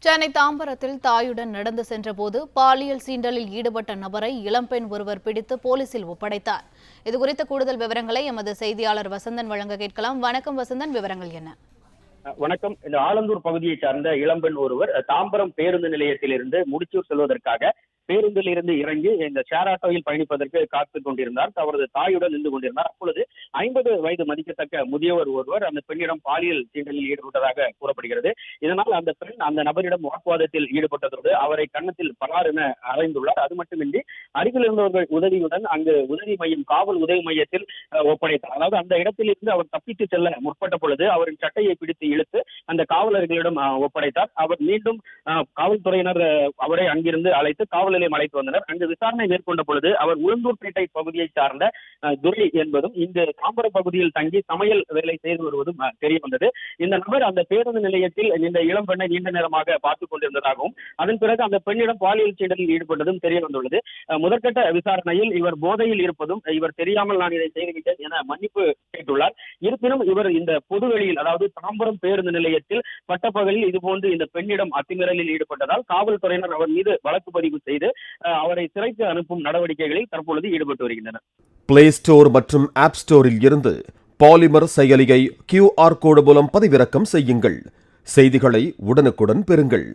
சென்னை தாம்பரத்தில் தாயுடன் நடந்து சென்றபோது பாலியல் சீண்டலில் ஈடுபட்ட நபரை இளம்பெண் ஒருவர் பிடித்து போலீசில் ஒப்படைத்தார். இதுகுறித்த கூடுதல் விவரங்களை எமது செய்தியாளர் வசந்தன் வழங்க கேட்கலாம். வணக்கம் வசந்தன், விவரங்கள் என்ன? வணக்கம். இந்த ஆலந்தூர் பகுதியை சார்ந்த இளம்பெண் ஒருவர் தாம்பரம் பேருந்து நிலையத்திலிருந்து முடிச்சூர் செல்வதற்காக பேருந்தில் இருந்து இறங்கி இந்த ஷேர் ஆட்டோவில் பயணிப்பதற்கு காத்துக் கொண்டிருந்தார். அவரது தாயுடன் நின்று கொண்டிருந்தார். அப்பொழுது 50 வயது மதிக்கத்தக்க முதியவர் ஒருவர் அந்த பெண்ணிடம் பாலியல் சீண்டலில் ஈடுபட்டதாக கூறப்படுகிறது. இதனால் அந்த பெண் அந்த நபரிடம் வாக்குவாதத்தில் ஈடுபட்டதோடு அவரை கன்னத்தில் பலார் என அறைந்துள்ளார். அது மட்டுமின்றி அருகில் இருந்தவர்கள் உதவியுடன் அங்கு உதவி மையம், காவல் உதவி மையத்தில் ஒப்படைத்தார். அதாவது அந்த இடத்தில் இருந்து அவர் தப்பித்து செல்ல முற்பட்ட பொழுது அவரின் சட்டையை பிடித்து இழுத்து அந்த காவலர்களிடம் ஒப்படைத்தார். அவர் மீண்டும் காவல்துறையினர் அவரை அங்கிருந்து அழைத்து காவல் நிலையம் அழைத்து வந்தனர். அங்கு விசாரணை மேற்கொண்ட பொழுது அவர் உளுந்தூர்பேட்டை பகுதியை சார்ந்த துரை என்பதும் இந்த தாம்பரம் பகுதியில் தங்கி சமையல் வேலை செய்து வருவதும் தெரிய வந்தது. இந்த நபர் அந்த பேருந்து நிலையத்தில் இந்த இளம் பெண்ணை நீண்ட நேரமாக பார்த்துக் கொண்டிருந்ததாகவும் அதன் பிறகு அந்த பெண்ணிடம் பாலியல் சீண்டலில் ஈடுபட்டதும் தெரிய வந்துள்ளது. முதற்கட்ட விசாரணையில் இவர் போதையில் இருப்பதும் இவர் தெரியாமல் நான் இதை செய்துவிட்டேன் என மன்னிப்பு கேட்டுள்ளார். இருப்பினும் இவர் இந்த பொதுவெளியில், அதாவது தாம்பரம் பேருந்து நிலையத்தில் பட்டப்பகலில் இதுபோன்று இந்த பெண்ணிடம் அத்துமீறலில் ஈடுபட்டதால் காவல்துறையினர் அவர் மீது வழக்கு பதிவு செய்து அவரை சிறைக்கு அனுப்பும் நடவடிக்கைகளில் தற்பொழுது ஈடுபட்டு வருகின்றனர். பிளே ஸ்டோர் மற்றும் ஆப் ஸ்டோரில் இருந்து பாலிமர் செயலியை QR கோடு மூலம் பதிவிறக்கம் செய்யுங்கள். செய்திகளை உடனுக்குடன் பெறுங்கள்.